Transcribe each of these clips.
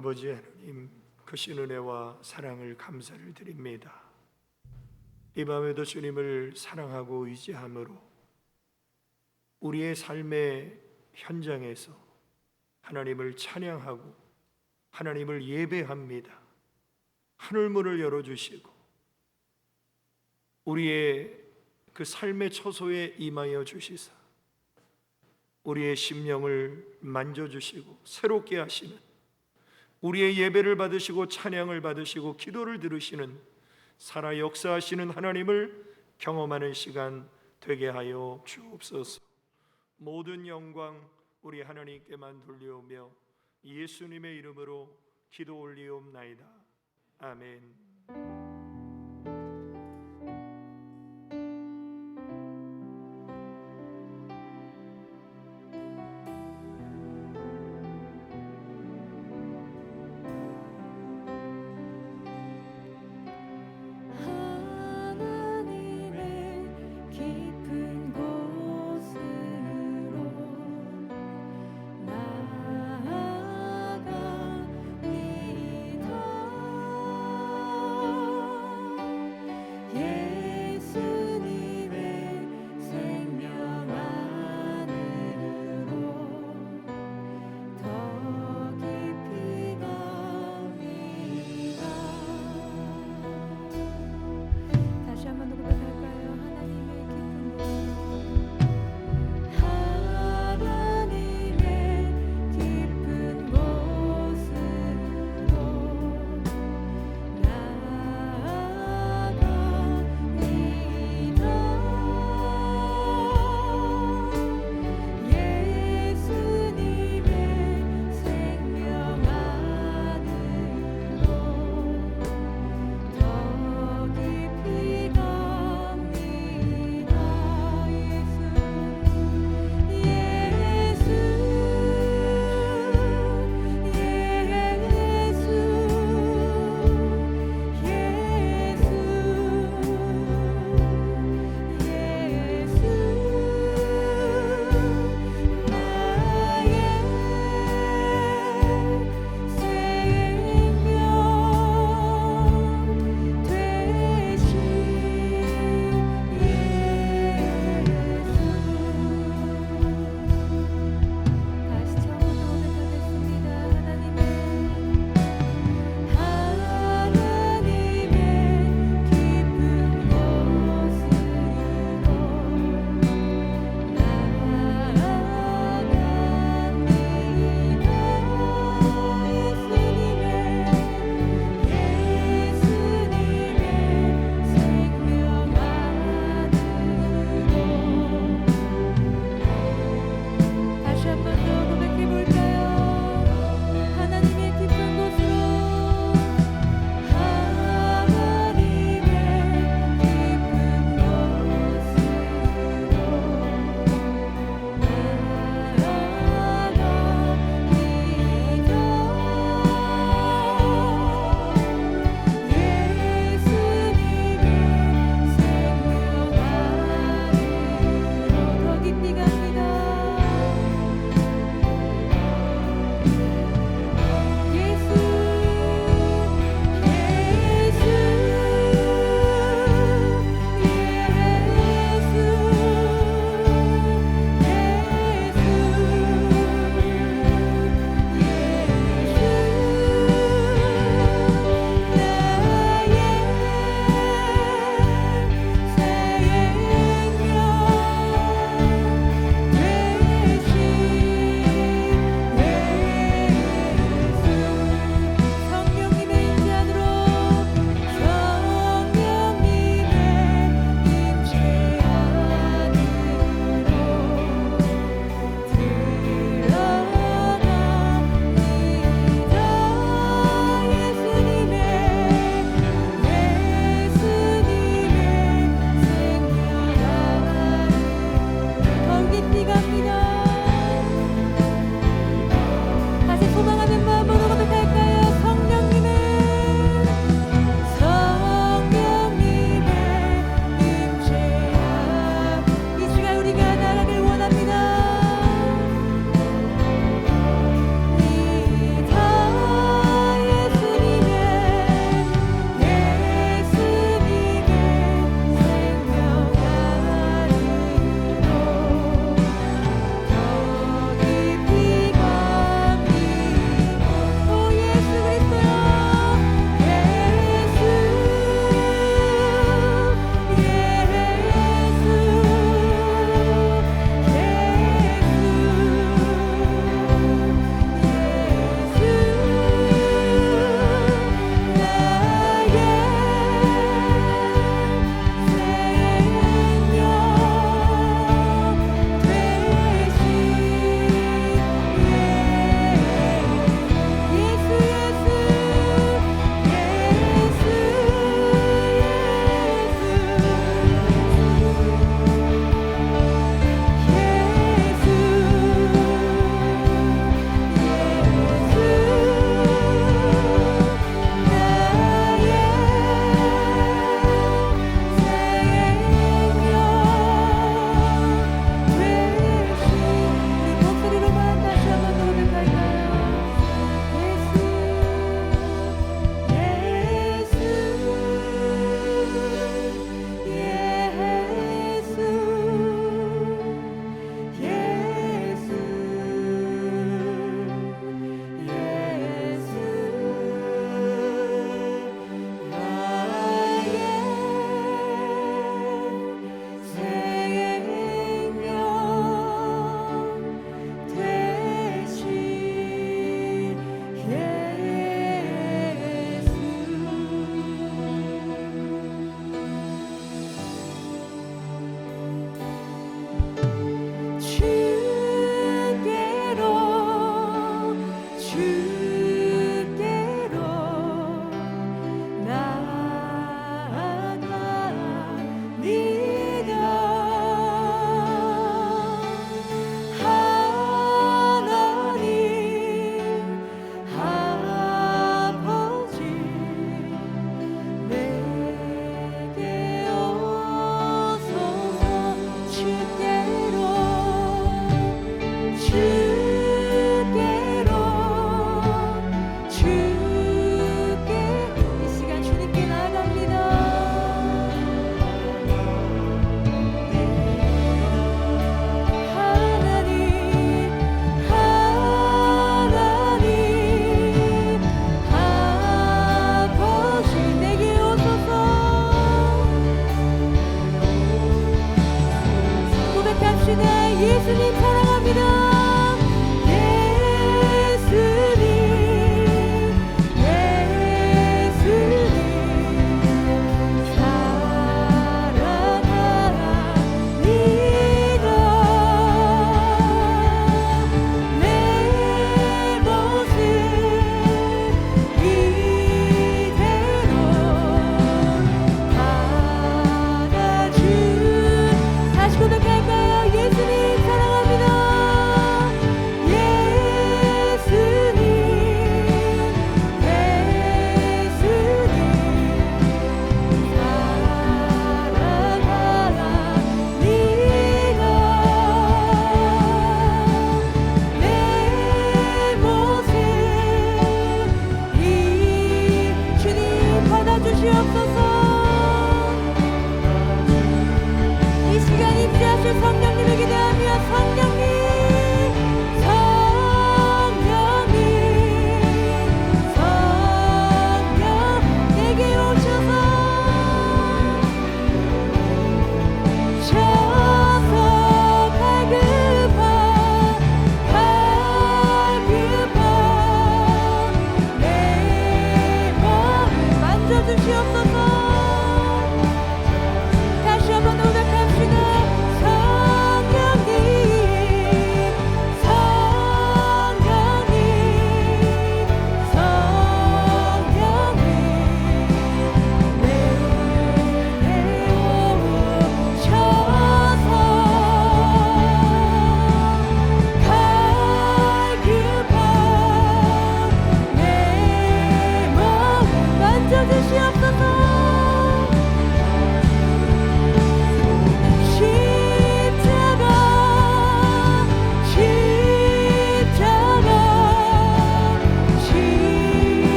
아버지 하나님, 크신 은혜와 사랑을 감사를 드립니다. 이 밤에도 주님을 사랑하고 의지함으로 우리의 삶의 현장에서 하나님을 찬양하고 하나님을 예배합니다. 하늘문을 열어주시고 우리의 그 삶의 처소에 임하여 주시사 우리의 심령을 만져주시고 새롭게 하시는, 우리의 예배를 받으시고 찬양을 받으시고 기도를 들으시는, 살아 역사하시는 하나님을 경험하는 시간 되게 하여 주옵소서. 모든 영광 우리 하나님께만 돌려오며 예수님의 이름으로 기도 올리옵나이다. 아멘.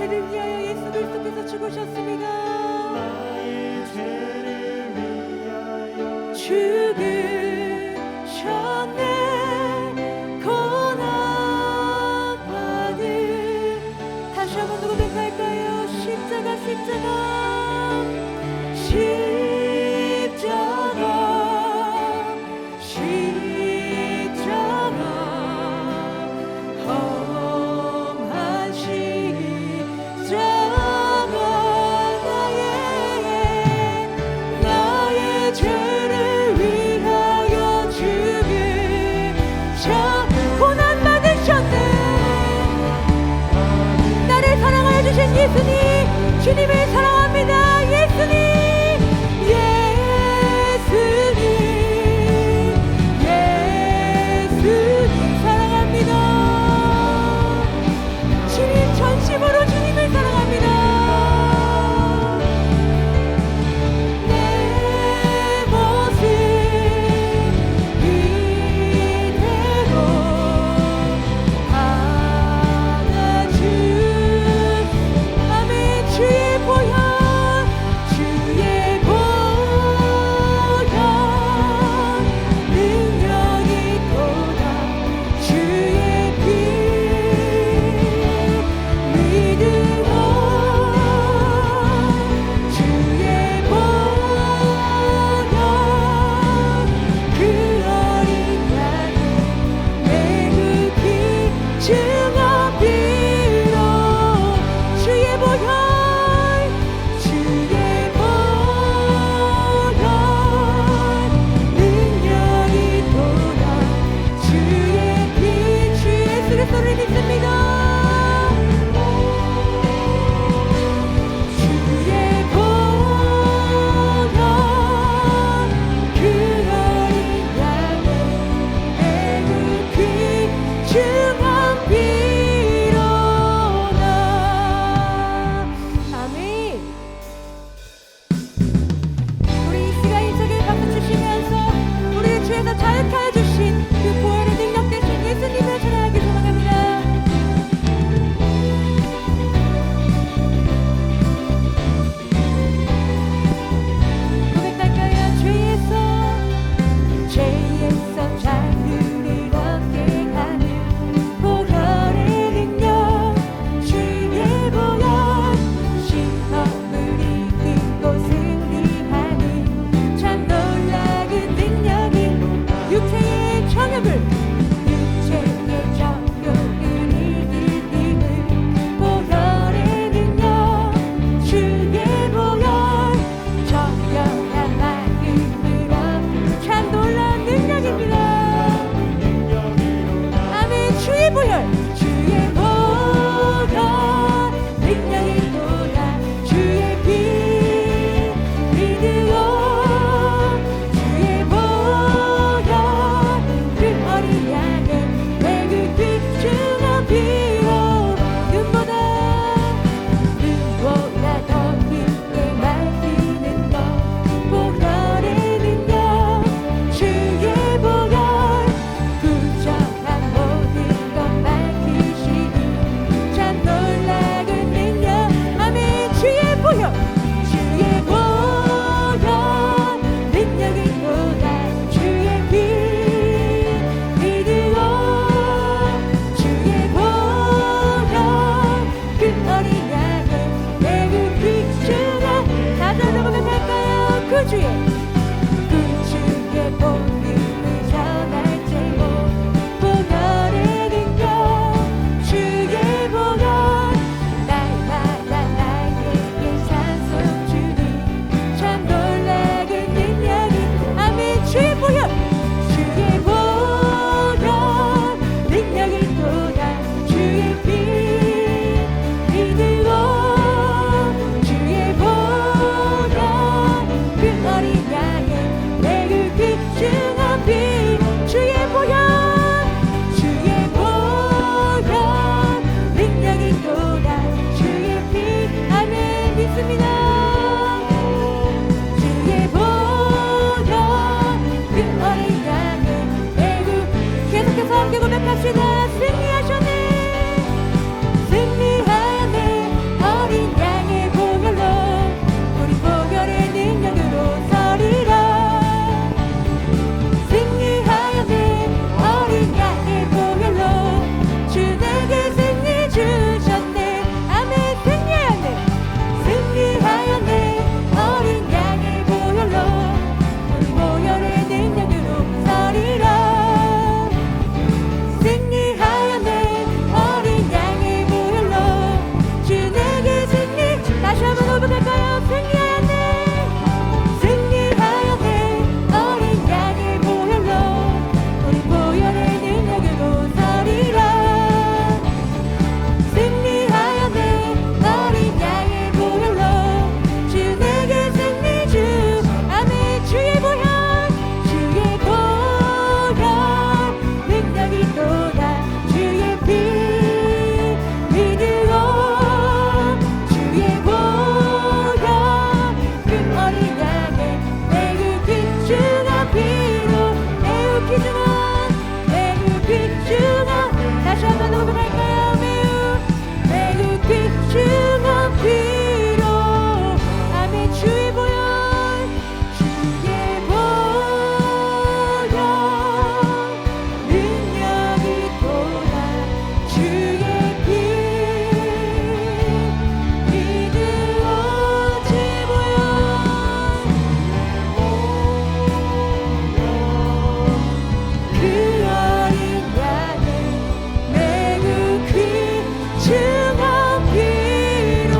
죄를 위하여 예수 그리스도께서 죽으셨습니다. 나의 죄를 위하여 죽으셨네. 고난 받은 다시 한번 누구 백할까요? 십자가 십자가 십자가 험한 십자가 나의 죄를 위하여 귀중한 매우 귀중한 다시 한번 고백할까요? 매우 귀중한 피로 아멘. 주의 보혈 능력이 또다 주의 피 믿음 어찌 보여 그 어린 양의 매우 귀중한 피로다.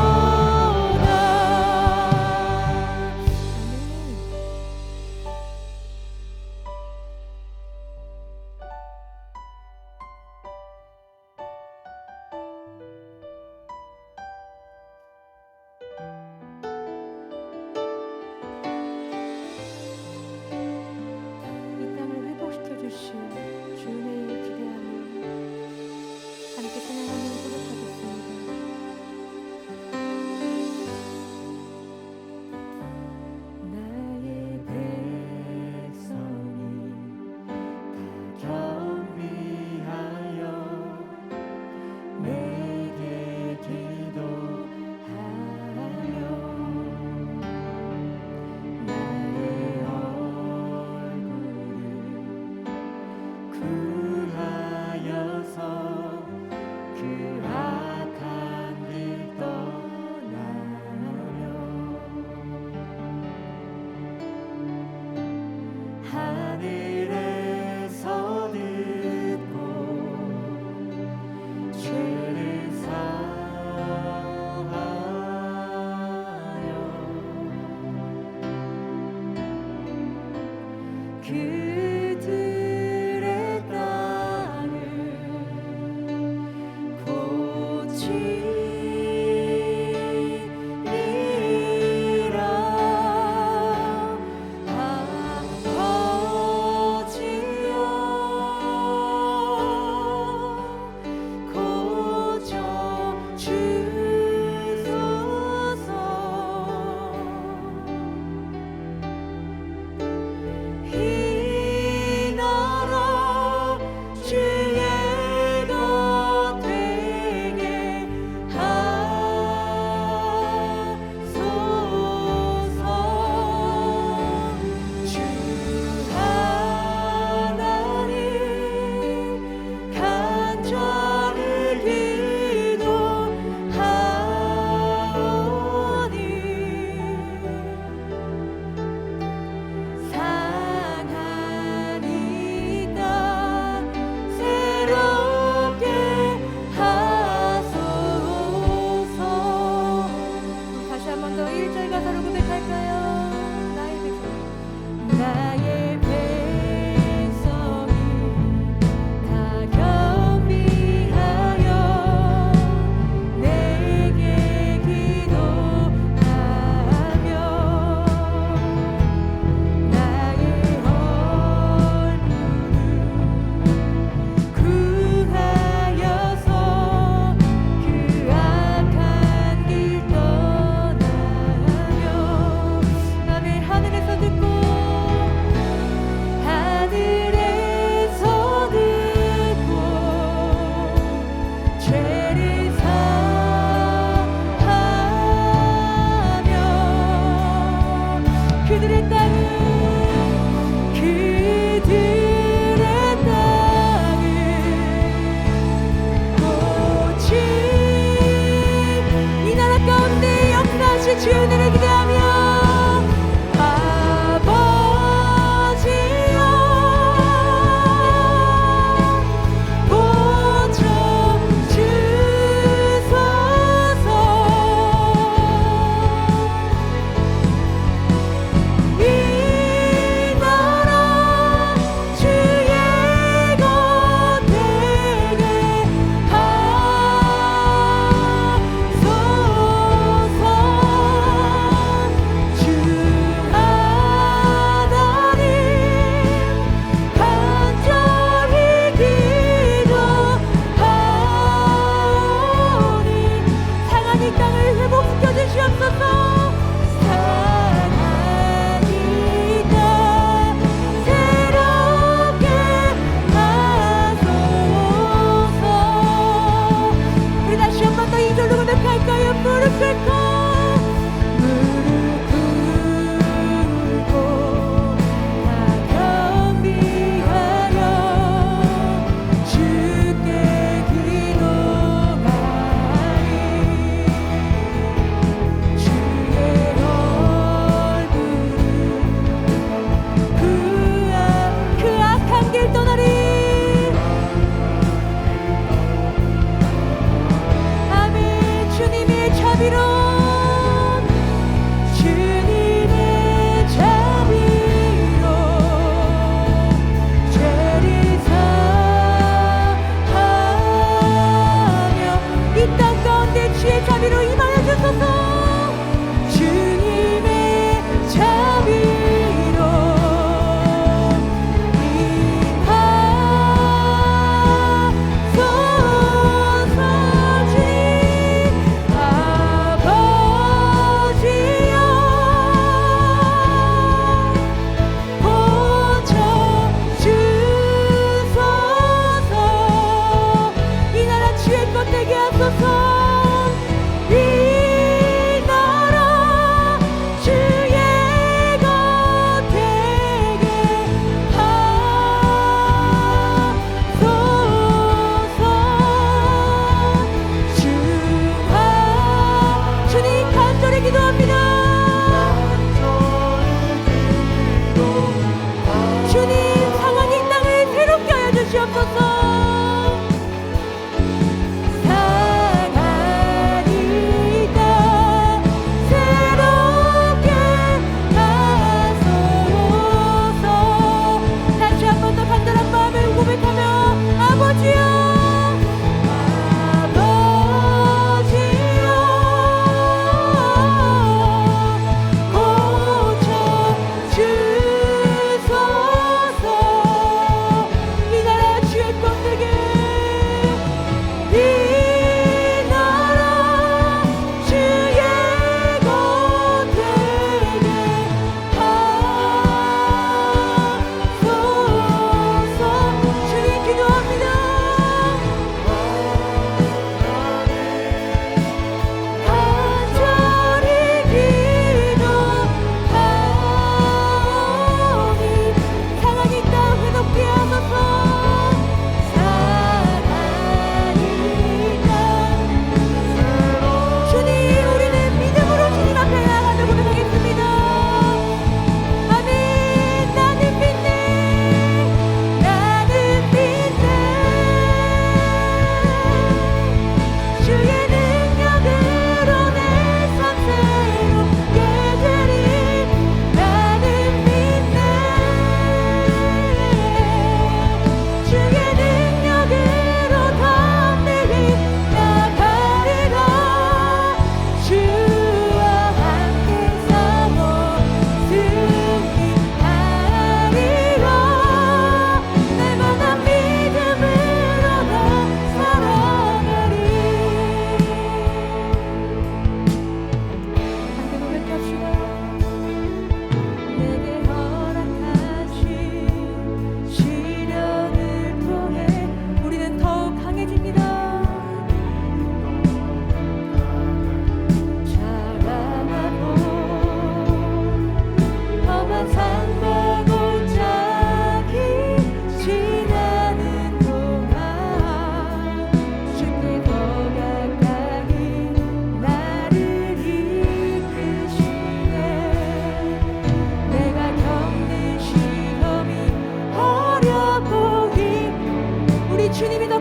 이 땅을 회복시켜 주실 주의 은혜를 기대하며 함께 찬양하며 고백하겠습니다. 나의 백성이 다 경비하여 내게 기도하며 나의 얼굴을 구하여서 그 악한 길 떠나며 하늘에서 듣고 죄를 사하여 그들의 땅을 고치리라. 아버지여 고쳐 주소서. 이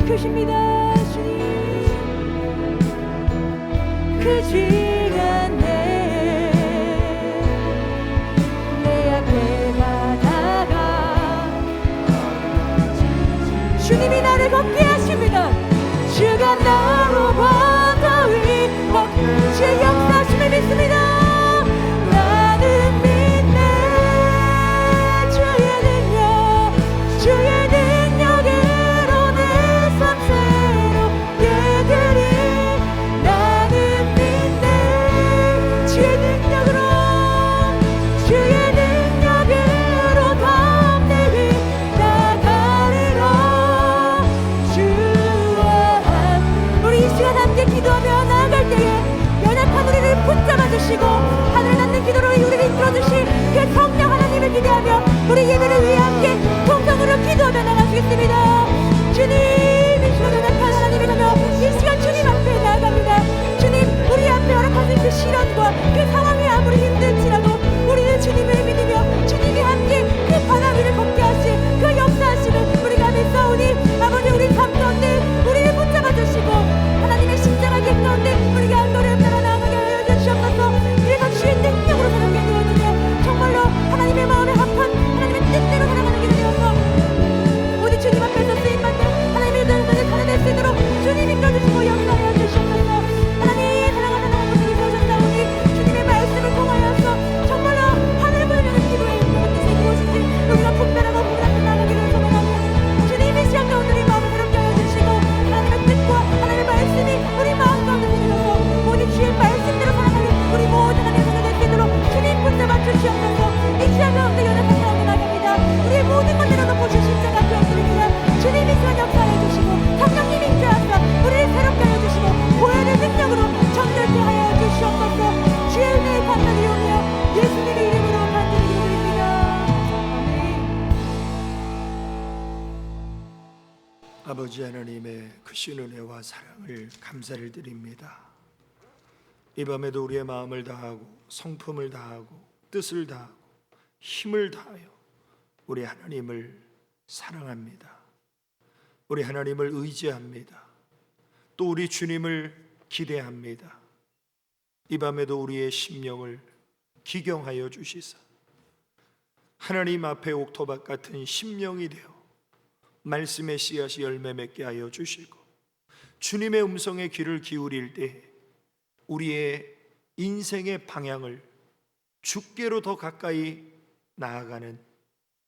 크십니다. 주님 그 시간에 내 앞에 가다가 주님이 나를 걷게 하십니다. 주가 나로 바다 위 주의 역사하심을 믿습니다. 나는 믿네. 주의 능력으로 내 삶 새롭게 되리. 나는 믿네. 주의 능력으로 담대 위 나가리라. 주와 우리 이 시간 함께 기도하며 나아갈 때에 연약한 우리를 붙잡아 주시고 하늘에 닿는 기도로 우리를 이끌어 주실 그 성령 하나님을 기대하며 우리 예배를 위해 함께 통성으로 기도하며 나가시겠습니다. 주님, 이 시간 연약한 하나님을 가며 이 시간 주님 앞에 나아갑니다. 주님, 우리 앞에 허락하신 그 시련과 그 상황이 아무리 힘들지라도 우리는 주님을 믿으며 주님이 함께 그 바다 위를 걷게 하실 그 역사하시는 우리가 믿사오니 아버지, 우리 삶 가운데 우리를 붙잡아 주시고 하나님의 십자가 길 가운데 우리가 노래 따라 나아가게 하여 주시옵소서. 그래서 주의 능력으로 살아가게 되어주며 정말로 하나님의 마음에 합한 하나님의 뜻대로 살아가는 길이 되어서 오직 주님 앞에서 쓰임받는 하나님의 자녀들을 살아낼 수 있도록 주님 이끌어주시고 역사하여 주시옵소서. 하나님, 사랑하는 아버지, 오셨사오니 주님의 말씀을 통하여서 정말로 하늘 문을 여는 기도에 있는 뜻이 무엇인지 우리가 분별하고 분별하게 나아가기를 소망하며 주님, 이 시간 가운데 우리 마음을 새롭게 하여 주시고 하나님의 뜻과 하나님의 말씀이 우리 마음 가운데 들려서 오직 주의 말씀대로 살아가는 우리 모든 하나님의 자녀들 될 수 있도록 주님 붙잡아 주시옵소서. 이 시간 가운데 연약한 사람을 나갑니다. 우리의 모든 것 내려놓고 주 십자가 앞에 엎드립니다. 주님, 이 시간 역사하여 주시고 성령님 인자하사 우리를 새롭게 하여 주시고 보혈의 능력으로 정결케 하여 주시옵소서. 주의 은혜에 감사드리오며 예수님의 이름으로 간절히 기도드립니다. 아멘. 아버지 하나님의 크신 은혜와 사랑을 감사를 드립니다. 이 밤에도 우리의 마음을 다하고 성품을 다하고 뜻을 다하고 힘을 다하여 우리 하나님을 사랑합니다. 우리 하나님을 의지합니다. 또 우리 주님을 기대합니다. 이 밤에도 우리의 심령을 기경하여 주시사 하나님 앞에 옥토밭 같은 심령이 되어 말씀의 씨앗이 열매 맺게 하여 주시고 주님의 음성에 귀를 기울일 때 우리의 인생의 방향을 주께로 더 가까이 나아가는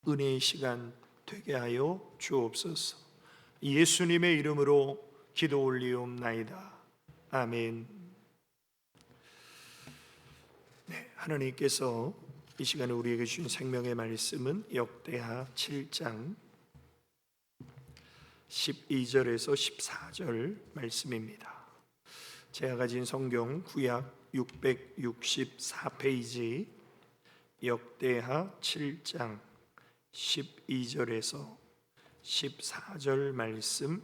은혜의 시간 되게 하여 주옵소서. 예수님의 이름으로 기도 올리옵나이다. 아멘. 네, 하나님께서 이 시간에 우리에게 주신 생명의 말씀은 역대하 7장 12절에서 14절 말씀입니다. 제가 가진 성경 구약 664페이지 역대하 7장 12절에서 14절 말씀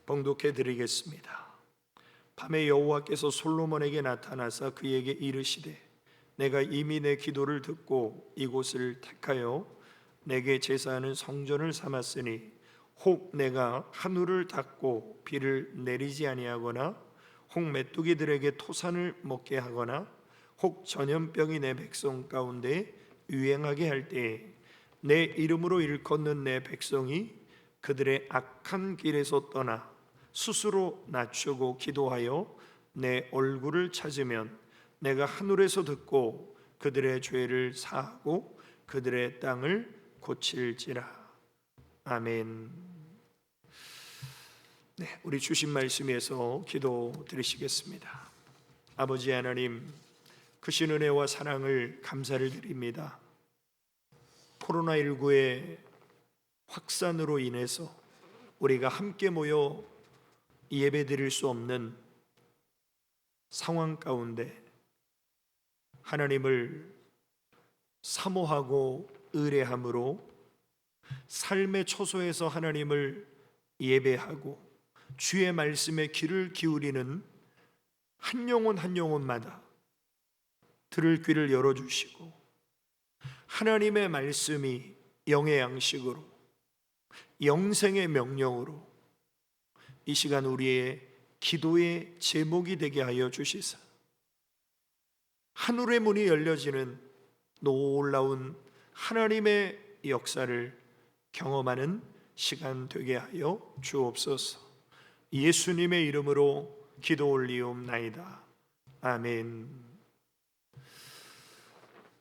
봉독해 드리겠습니다. 밤에 여호와께서 솔로몬에게 나타나사 그에게 이르시되 내가 이미 내 기도를 듣고 이곳을 택하여 내게 제사하는 성전을 삼았으니 혹 내가 하늘을 닫고 비를 내리지 아니하거나 혹 메뚜기들에게 토산을 먹게 하거나 혹 전염병이 내 백성 가운데 유행하게 할 때에 내 이름으로 일컫는 내 백성이 그들의 악한 길에서 떠나 스스로 낮추고 기도하여 내 얼굴을 찾으면 내가 하늘에서 듣고 그들의 죄를 사하고 그들의 땅을 고칠지라. 아멘. 네, 우리 주신 말씀에서 기도 드리시겠습니다. 아버지 하나님, 크신 은혜와 사랑을 감사를 드립니다. 코로나19의 확산으로 인해서 우리가 함께 모여 예배드릴 수 없는 상황 가운데 하나님을 사모하고 의뢰함으로 삶의 초소에서 하나님을 예배하고 주의 말씀에 귀를 기울이는 한 영혼 한 영혼마다 들을 귀를 열어주시고 하나님의 말씀이 영의 양식으로 영생의 명령으로 이 시간 우리의 기도의 제목이 되게 하여 주시사 하늘의 문이 열려지는 놀라운 하나님의 역사를 경험하는 시간 되게 하여 주옵소서. 예수님의 이름으로 기도 올리옵나이다. 아멘.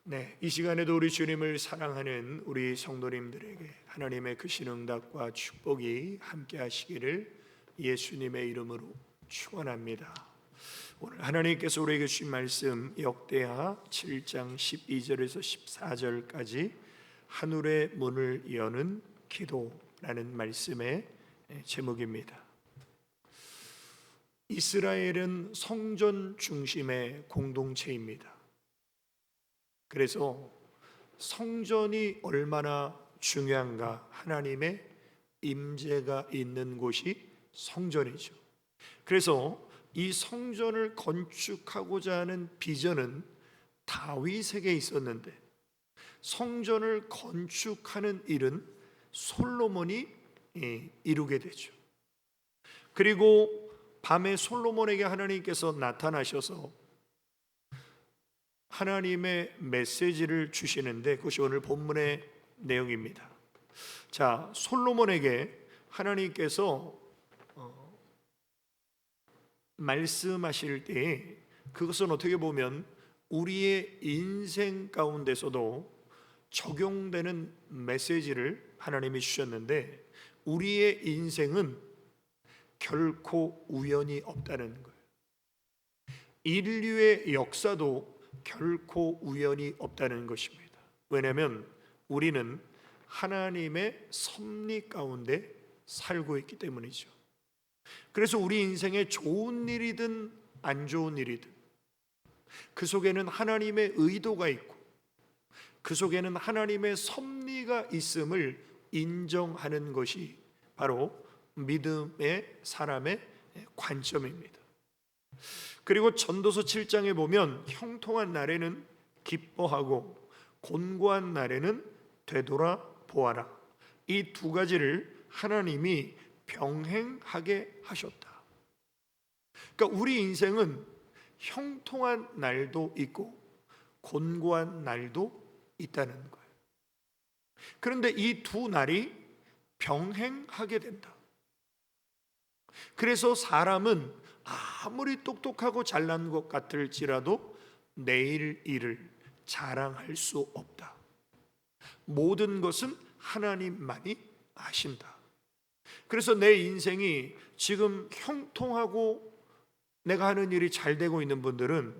네, 이 시간에도 우리 주님을 사랑하는 우리 성도님들에게 하나님의 크신 응답과 축복이 함께 하시기를 예수님의 이름으로 축원합니다. 오늘 하나님께서 우리에게 주신 말씀 역대하 7장 12절에서 14절까지 하늘의 문을 여는 기도라는 말씀의 제목입니다. 이스라엘은 성전 중심의 공동체입니다. 그래서 성전이 얼마나 중요한가, 하나님의 임재가 있는 곳이 성전이죠. 그래서 이 성전을 건축하고자 하는 비전은 다윗에게 있었는데 성전을 건축하는 일은 솔로몬이 이루게 되죠. 그리고 밤에 솔로몬에게 하나님께서 나타나셔서 하나님의 메시지를 주시는데 그것이 오늘 본문의 내용입니다. 자, 솔로몬에게 하나님께서 말씀하실 때 그것은 어떻게 보면 우리의 인생 가운데서도 적용되는 메시지를 하나님이 주셨는데 우리의 인생은 결코 우연이 없다는 거예요. 인류의 역사도 결코 우연이 없다는 것입니다. 왜냐하면 우리는 하나님의 섭리 가운데 살고 있기 때문이죠. 그래서 우리 인생에 좋은 일이든 안 좋은 일이든 그 속에는 하나님의 의도가 있고 그 속에는 하나님의 섭리가 있음을 인정하는 것이 바로 믿음의 사람의 관점입니다. 그리고 전도서 7장에 보면 형통한 날에는 기뻐하고 곤고한 날에는 되돌아보아라. 이 두 가지를 하나님이 병행하게 하셨다. 그러니까 우리 인생은 형통한 날도 있고 곤고한 날도 있다는 거예요. 그런데 이 두 날이 병행하게 된다. 그래서 사람은 아무리 똑똑하고 잘난 것 같을지라도 내일 일을 자랑할 수 없다. 모든 것은 하나님만이 아신다. 그래서 내 인생이 지금 형통하고 내가 하는 일이 잘 되고 있는 분들은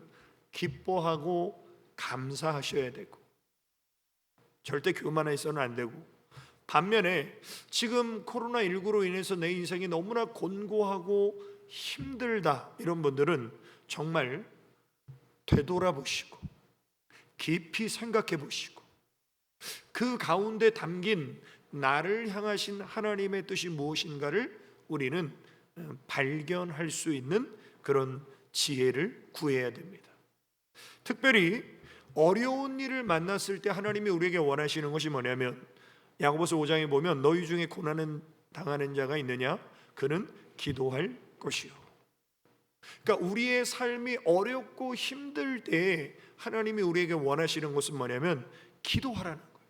기뻐하고 감사하셔야 되고 절대 교만해서는 안 되고, 반면에 지금 코로나19로 인해서 내 인생이 너무나 곤고하고 힘들다 이런 분들은 정말 되돌아보시고 깊이 생각해 보시고 그 가운데 담긴 나를 향하신 하나님의 뜻이 무엇인가를 우리는 발견할 수 있는 그런 지혜를 구해야 됩니다. 특별히 어려운 일을 만났을 때 하나님이 우리에게 원하시는 것이 뭐냐면 야고보서 5장에 보면 너희 중에 고난을 당하는 자가 있느냐? 그는 기도할 것이요. 그러니까 우리의 삶이 어렵고 힘들 때 하나님이 우리에게 원하시는 것은 뭐냐면 기도하라는 거예요.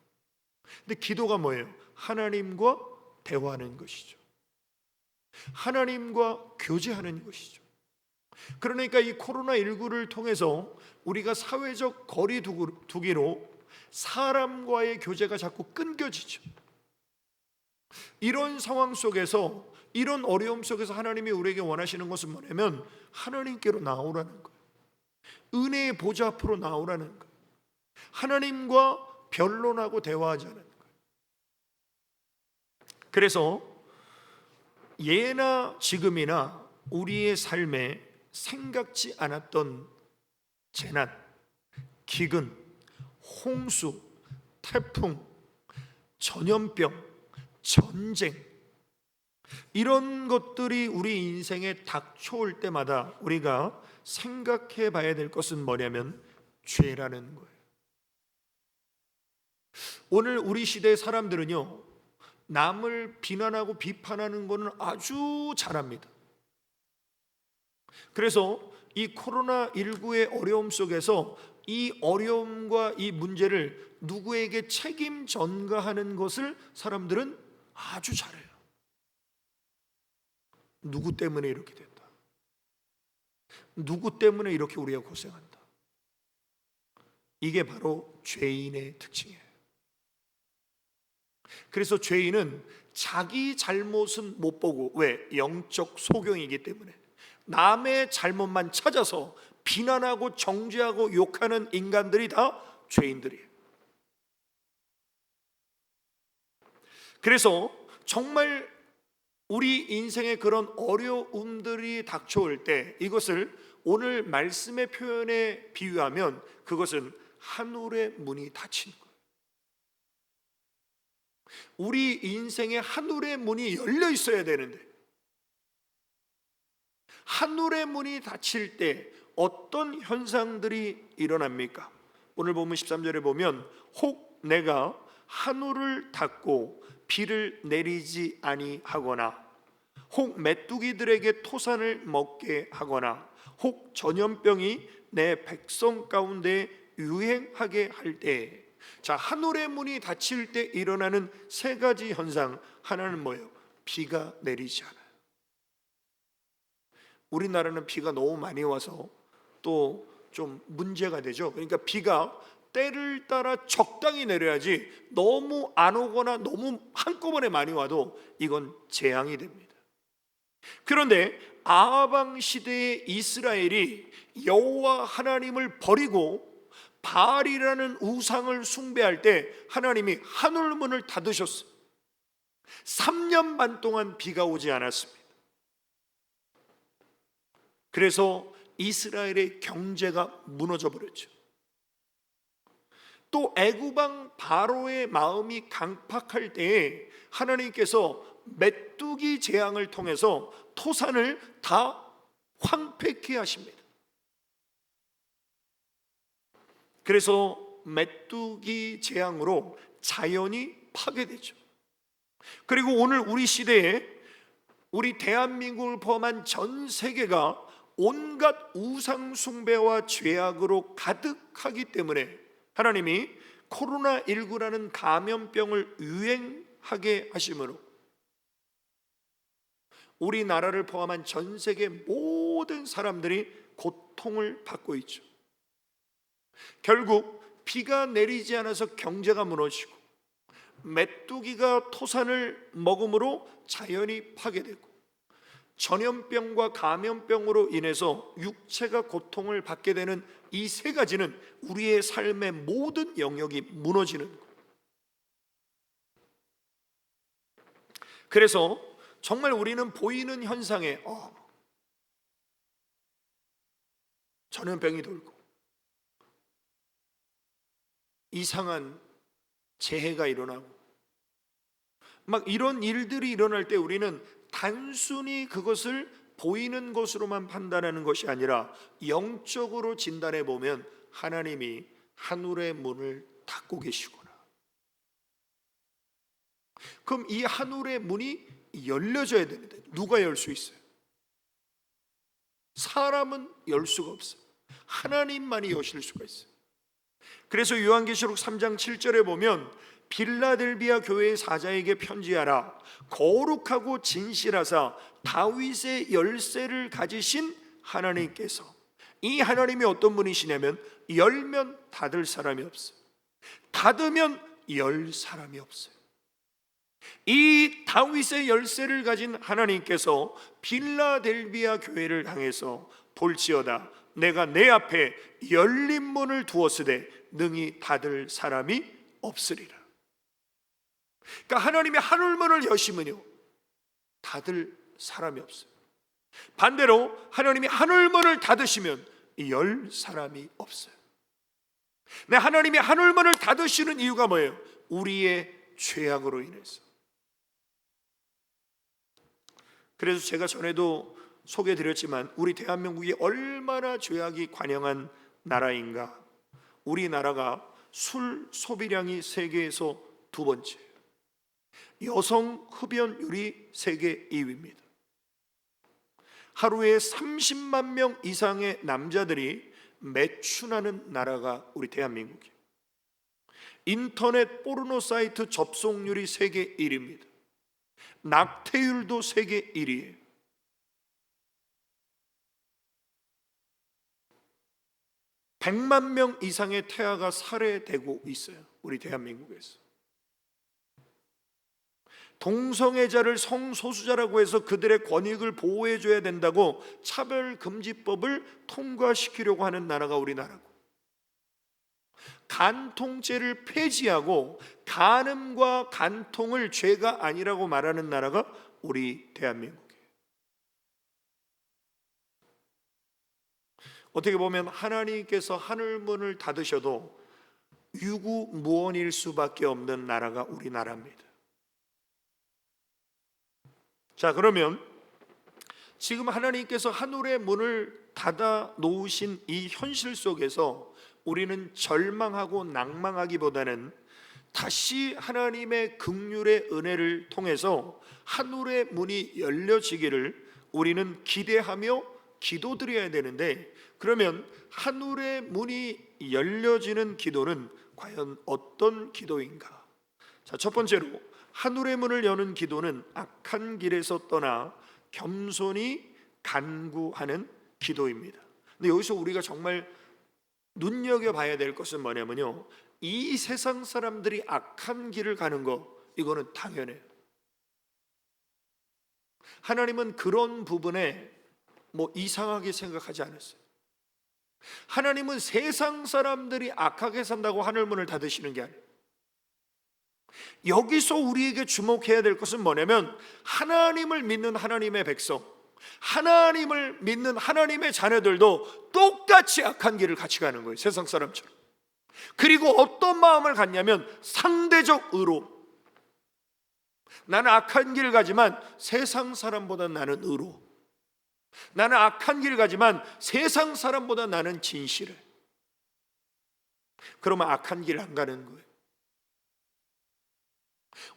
근데 기도가 뭐예요? 하나님과 대화하는 것이죠. 하나님과 교제하는 것이죠. 그러니까 이 코로나19를 통해서 우리가 사회적 거리 두기로 사람과의 교제가 자꾸 끊겨지죠. 이런 상황 속에서, 이런 어려움 속에서 하나님이 우리에게 원하시는 것은 뭐냐면 하나님께로 나오라는 거예요. 은혜의 보좌 앞으로 나오라는 거예요. 하나님과 변론하고 대화하자는 거예요. 그래서 예나 지금이나 우리의 삶에 생각지 않았던 재난, 기근, 홍수, 태풍, 전염병, 전쟁, 이런 것들이 우리 인생에 닥쳐올 때마다 우리가 생각해 봐야 될 것은 뭐냐면 죄라는 거예요. 오늘 우리 시대의 사람들은요, 남을 비난하고 비판하는 것은 아주 잘합니다. 그래서 이 코로나19의 어려움 속에서 이 어려움과 이 문제를 누구에게 책임 전가하는 것을 사람들은 아주 잘해요. 누구 때문에 이렇게 됐다, 누구 때문에 이렇게 우리가 고생한다. 이게 바로 죄인의 특징이에요. 그래서 죄인은 자기 잘못은 못 보고, 왜? 영적 소경이기 때문에 남의 잘못만 찾아서 비난하고 정죄하고 욕하는 인간들이 다 죄인들이에요. 그래서 정말 우리 인생에 그런 어려움들이 닥쳐올 때 이것을 오늘 말씀의 표현에 비유하면 그것은 하늘의 문이 닫힌 거예요. 우리 인생에 하늘의 문이 열려 있어야 되는데, 하늘의 문이 닫힐 때 어떤 현상들이 일어납니까? 오늘 보면 13절에 보면 혹 내가 하늘을 닫고 비를 내리지 아니하거나 혹 메뚜기들에게 토산을 먹게 하거나 혹 전염병이 내 백성 가운데 유행하게 할 때, 자, 하늘의 문이 닫힐 때 일어나는 세 가지 현상. 하나는 뭐예요? 비가 내리지 않아요. 우리나라는 비가 너무 많이 와서 또 좀 문제가 되죠. 그러니까 비가 때를 따라 적당히 내려야지 너무 안 오거나 너무 한꺼번에 많이 와도 이건 재앙이 됩니다. 그런데 아방 시대의 이스라엘이 여호와 하나님을 버리고 바알이라는 우상을 숭배할 때 하나님이 하늘문을 닫으셨어요. 3년 반 동안 비가 오지 않았습니다. 그래서 이스라엘의 경제가 무너져 버렸죠. 또 애굽왕 바로의 마음이 강팍할 때에 하나님께서 메뚜기 재앙을 통해서 토산을 다 황폐케 하십니다. 그래서 메뚜기 재앙으로 자연이 파괴되죠. 그리고 오늘 우리 시대에 우리 대한민국을 포함한 전 세계가 온갖 우상 숭배와 죄악으로 가득하기 때문에 하나님이 코로나19라는 감염병을 유행하게 하심으로 우리나라를 포함한 전 세계 모든 사람들이 고통을 받고 있죠. 결국 비가 내리지 않아서 경제가 무너지고 메뚜기가 토산을 먹음으로 자연이 파괴되고 전염병과 감염병으로 인해서 육체가 고통을 받게 되는 이 세 가지는 우리의 삶의 모든 영역이 무너지는 거예요. 그래서 정말 우리는 보이는 현상에 전염병이 돌고 이상한 재해가 일어나고 막 이런 일들이 일어날 때 우리는 단순히 그것을 보이는 것으로만 판단하는 것이 아니라 영적으로 진단해 보면 하나님이 하늘의 문을 닫고 계시구나. 그럼 이 하늘의 문이 열려져야 되는데 누가 열 수 있어요? 사람은 열 수가 없어요. 하나님만이 여실 수가 있어요. 그래서 요한계시록 3장 7절에 보면 빌라델비아 교회의 사자에게 편지하라. 거룩하고 진실하사 다윗의 열쇠를 가지신 하나님께서, 이 하나님이 어떤 분이시냐면 열면 닫을 사람이 없어요. 닫으면 열 사람이 없어요. 이 다윗의 열쇠를 가진 하나님께서 빌라델비아 교회를 향해서 볼지어다 내가 내 앞에 열린 문을 두었으되 능히 닫을 사람이 없으리라. 그러니까 하나님의 하늘문을 여시면요 닫을 사람이 없어요. 반대로 하나님이 하늘문을 닫으시면 열 사람이 없어요. 네, 하나님이 하늘문을 닫으시는 이유가 뭐예요? 우리의 죄악으로 인해서. 그래서 제가 전에도 소개해드렸지만 우리 대한민국이 얼마나 죄악이 관영한 나라인가. 우리나라가 술 소비량이 세계에서 두 번째예요. 여성 흡연율이 세계 2위입니다. 하루에 30만 명 이상의 남자들이 매춘하는 나라가 우리 대한민국이에요. 인터넷 포르노 사이트 접속률이 세계 1위입니다. 낙태율도 세계 1위예요. (100만 명) 이상의 태아가 살해되고 있어요, 우리 대한민국에서. 동성애자를 성소수자라고 해서 그들의 권익을 보호해줘야 된다고 차별금지법을 통과시키려고 하는 나라가 우리나라고, 간통죄를 폐지하고 간음과 간통을 죄가 아니라고 말하는 나라가 우리 대한민국이에요. 어떻게 보면 하나님께서 하늘문을 닫으셔도 유구무원일 수밖에 없는 나라가 우리나라입니다. 자, 그러면 지금 하나님께서 하늘의 문을 닫아 놓으신 이 현실 속에서 우리는 절망하고 낭망하기보다는 다시 하나님의 긍휼의 은혜를 통해서 하늘의 문이 열려지기를 우리는 기대하며 기도드려야 되는데, 그러면 하늘의 문이 열려지는 기도는 과연 어떤 기도인가? 자, 첫 번째로 하늘의 문을 여는 기도는 악한 길에서 떠나 겸손히 간구하는 기도입니다. 근데 여기서 우리가 정말 눈여겨봐야 될 것은 뭐냐면요, 이 세상 사람들이 악한 길을 가는 거, 이거는 당연해요. 하나님은 그런 부분에 이상하게 생각하지 않았어요. 하나님은 세상 사람들이 악하게 산다고 하늘문을 닫으시는 게 아니에요. 여기서 우리에게 주목해야 될 것은 뭐냐면, 하나님을 믿는 하나님의 백성, 하나님을 믿는 하나님의 자녀들도 똑같이 악한 길을 같이 가는 거예요, 세상 사람처럼. 그리고 어떤 마음을 갖냐면 상대적 의로. 나는 악한 길을 가지만 세상 사람보다 나는 의로. 나는 악한 길을 가지만 세상 사람보다 나는 진실해. 그러면 악한 길을 안 가는 거예요.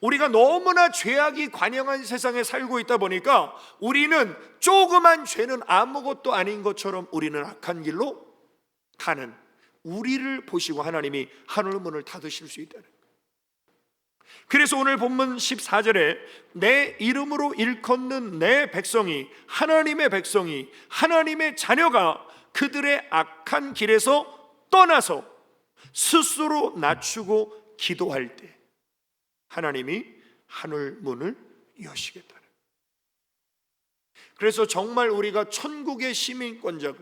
우리가 너무나 죄악이 관영한 세상에 살고 있다 보니까 우리는 조그만 죄는 아무것도 아닌 것처럼 우리는 악한 길로 가는, 우리를 보시고 하나님이 하늘문을 닫으실 수 있다는 거예요. 그래서 오늘 본문 14절에 내 이름으로 일컫는 내 백성이, 하나님의 백성이, 하나님의 자녀가 그들의 악한 길에서 떠나서 스스로 낮추고 기도할 때 하나님이 하늘문을 여시겠다는. 그래서 정말 우리가 천국의 시민권자고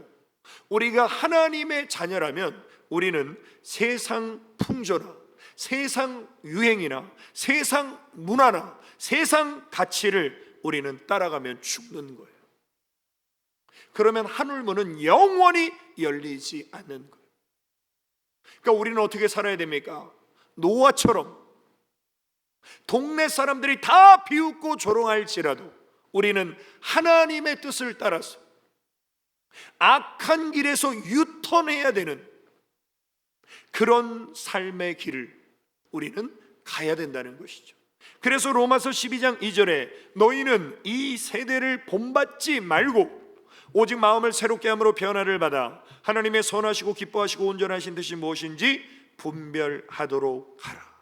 우리가 하나님의 자녀라면 우리는 세상 풍조나 세상 유행이나 세상 문화나 세상 가치를 우리는 따라가면 죽는 거예요. 그러면 하늘문은 영원히 열리지 않는 거예요. 그러니까 우리는 어떻게 살아야 됩니까? 노아처럼 동네 사람들이 다 비웃고 조롱할지라도 우리는 하나님의 뜻을 따라서 악한 길에서 유턴해야 되는 그런 삶의 길을 우리는 가야 된다는 것이죠. 그래서 로마서 12장 2절에 너희는 이 세대를 본받지 말고 오직 마음을 새롭게 함으로 변화를 받아 하나님의 선하시고 기뻐하시고 온전하신 뜻이 무엇인지 분별하도록 하라.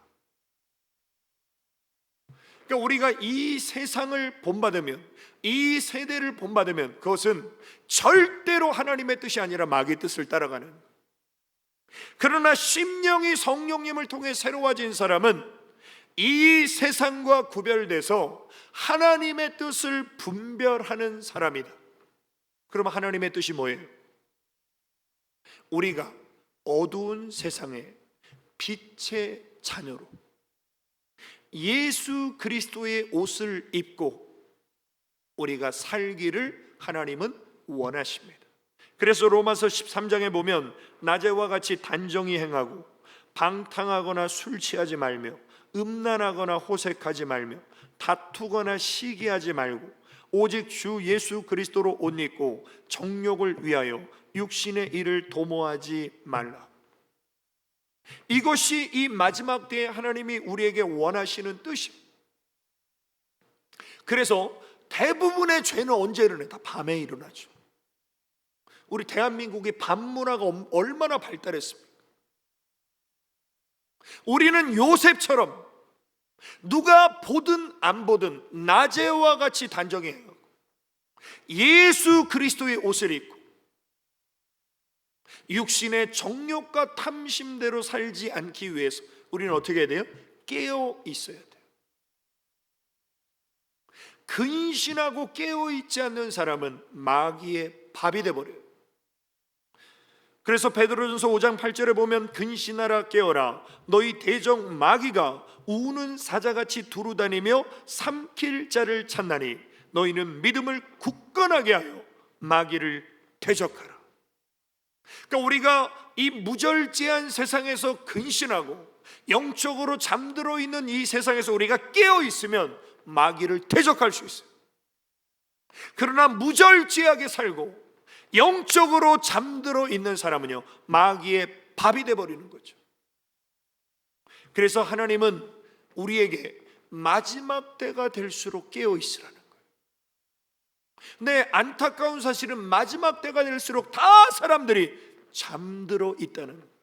그러니까 우리가 이 세상을 본받으면, 이 세대를 본받으면 그것은 절대로 하나님의 뜻이 아니라 마귀의 뜻을 따라가는. 그러나 심령이 성령님을 통해 새로워진 사람은 이 세상과 구별돼서 하나님의 뜻을 분별하는 사람이다. 그러면 하나님의 뜻이 뭐예요? 우리가 어두운 세상에 빛의 자녀로 예수 그리스도의 옷을 입고 우리가 살기를 하나님은 원하십니다. 그래서 로마서 13장에 보면 낮에와 같이 단정히 행하고 방탕하거나 술 취하지 말며 음란하거나 호색하지 말며 다투거나 시기하지 말고 오직 주 예수 그리스도로 옷 입고 정욕을 위하여 육신의 일을 도모하지 말라. 이것이 이 마지막 때에 하나님이 우리에게 원하시는 뜻입니다. 그래서 대부분의 죄는 언제 일어나요? 다 밤에 일어나죠. 우리 대한민국의 밤 문화가 얼마나 발달했습니까? 우리는 요셉처럼 누가 보든 안 보든 낮에와 같이 단정해요. 예수 그리스도의 옷을 입고 육신의 정욕과 탐심대로 살지 않기 위해서 우리는 어떻게 해야 돼요? 깨어 있어야 돼요. 근신하고 깨어 있지 않는 사람은 마귀의 밥이 돼버려요. 그래서 베드로전서 5장 8절에 보면 근신하라 깨어라 너희 대적 마귀가 우는 사자같이 두루다니며 삼킬 자를 찾나니 너희는 믿음을 굳건하게 하여 마귀를 대적하라. 그러니까 우리가 이 무절제한 세상에서 근신하고 영적으로 잠들어 있는 이 세상에서 우리가 깨어 있으면 마귀를 대적할 수 있어요. 그러나 무절제하게 살고 영적으로 잠들어 있는 사람은요, 마귀의 밥이 되어버리는 거죠. 그래서 하나님은 우리에게 마지막 때가 될수록 깨어 있으라는 거예요. 근데 안타까운 사실은 마지막 때가 될수록 다 사람들이 잠들어 있다는 거예요.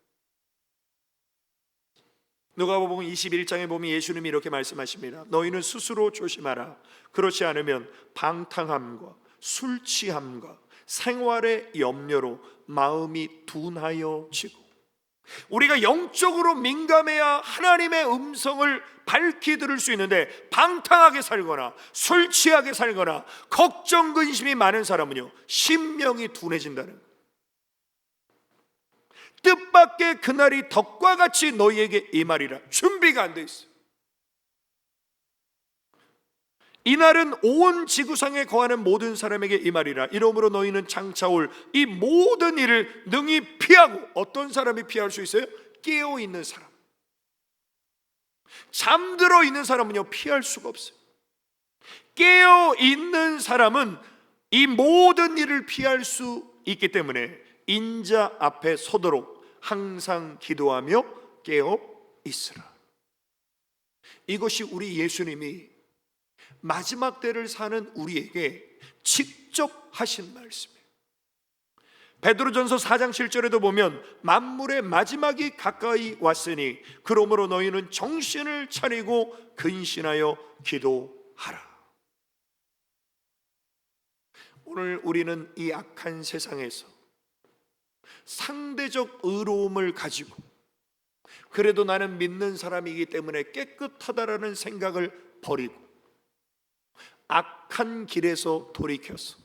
누가복음 21장에 보면 예수님이 이렇게 말씀하십니다. 너희는 스스로 조심하라. 그렇지 않으면 방탕함과 술 취함과 생활의 염려로 마음이 둔하여지고, 우리가 영적으로 민감해야 하나님의 음성을 밝히 들을 수 있는데 방탕하게 살거나 술 취하게 살거나 걱정 근심이 많은 사람은요, 심령이 둔해진다는 거예요. 뜻밖의 그날이 덕과 같이 너희에게 임하리라. 준비가 안 돼 있어요. 이날은 온 지구상에 거하는 모든 사람에게 임하리라. 이러므로 너희는 장차 올 이 모든 일을 능히 피하고, 어떤 사람이 피할 수 있어요? 깨어 있는 사람. 잠들어 있는 사람은요, 피할 수가 없어요. 깨어 있는 사람은 이 모든 일을 피할 수 있기 때문에 인자 앞에 서도록 항상 기도하며 깨어 있으라. 이것이 우리 예수님이 마지막 때를 사는 우리에게 직접 하신 말씀이에요. 베드로전서 4장 7절에도 보면 만물의 마지막이 가까이 왔으니 그러므로 너희는 정신을 차리고 근신하여 기도하라. 오늘 우리는 이 악한 세상에서 상대적 의로움을 가지고 그래도 나는 믿는 사람이기 때문에 깨끗하다라는 생각을 버리고 악한 길에서 돌이켜서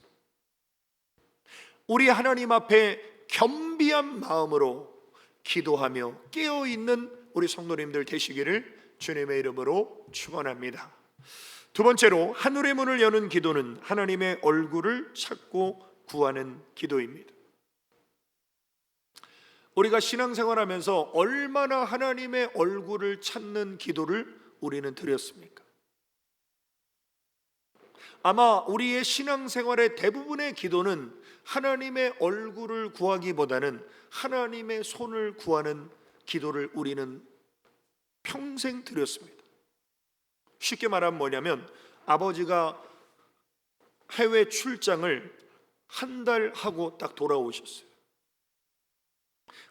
우리 하나님 앞에 겸비한 마음으로 기도하며 깨어있는 우리 성도님들 되시기를 주님의 이름으로 축원합니다. 두 번째로, 하늘의 문을 여는 기도는 하나님의 얼굴을 찾고 구하는 기도입니다. 우리가 신앙생활하면서 얼마나 하나님의 얼굴을 찾는 기도를 우리는 드렸습니까? 아마 우리의 신앙생활의 대부분의 기도는 하나님의 얼굴을 구하기보다는 하나님의 손을 구하는 기도를 우리는 평생 드렸습니다. 쉽게 말하면 뭐냐면, 아버지가 해외 출장을 한 달 하고 딱 돌아오셨어요.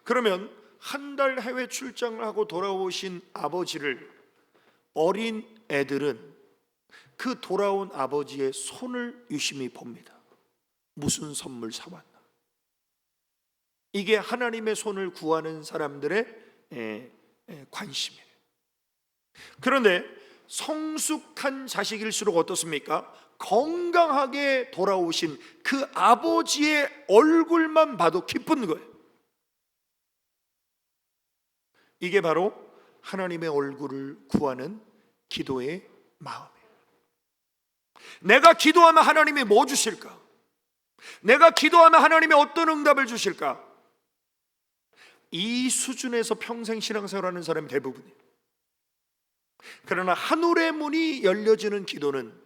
그러면 한 달 해외 출장을 하고 돌아오신 아버지를 어린 애들은 그 돌아온 아버지의 손을 유심히 봅니다. 무슨 선물 사왔나? 이게 하나님의 손을 구하는 사람들의 관심이에요. 그런데 성숙한 자식일수록 어떻습니까? 건강하게 돌아오신 그 아버지의 얼굴만 봐도 기쁜 거예요. 이게 바로 하나님의 얼굴을 구하는 기도의 마음이에요. 내가 기도하면 하나님이 뭐 주실까? 내가 기도하면 하나님이 어떤 응답을 주실까? 이 수준에서 평생 신앙생활하는 사람이 대부분이에요. 그러나 하늘의 문이 열려지는 기도는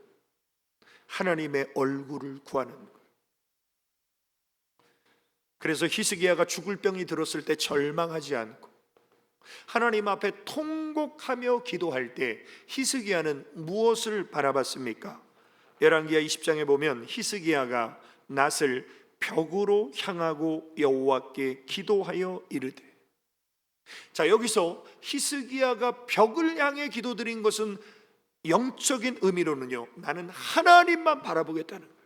하나님의 얼굴을 구하는 거예요. 그래서 히스기야가 죽을 병이 들었을 때 절망하지 않고 하나님 앞에 통곡하며 기도할 때 히스기야는 무엇을 바라봤습니까? 열왕기하 20장에 보면 히스기야가 낫을 벽으로 향하고 여호와께 기도하여 이르되, 자, 여기서 히스기야가 벽을 향해 기도드린 것은 영적인 의미로는요, 나는 하나님만 바라보겠다는 거예요.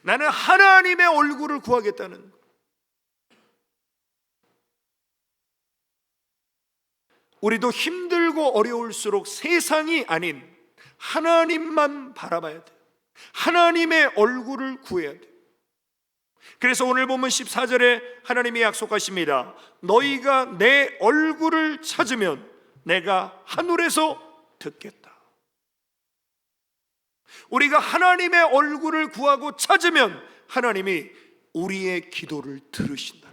나는 하나님의 얼굴을 구하겠다는 거예요. 우리도 힘들고 어려울수록 세상이 아닌 하나님만 바라봐야 돼. 하나님의 얼굴을 구해야 돼. 그래서 오늘 보면 14절에 하나님이 약속하십니다. 너희가 내 얼굴을 찾으면 내가 하늘에서 듣겠다. 우리가 하나님의 얼굴을 구하고 찾으면 하나님이 우리의 기도를 들으신다.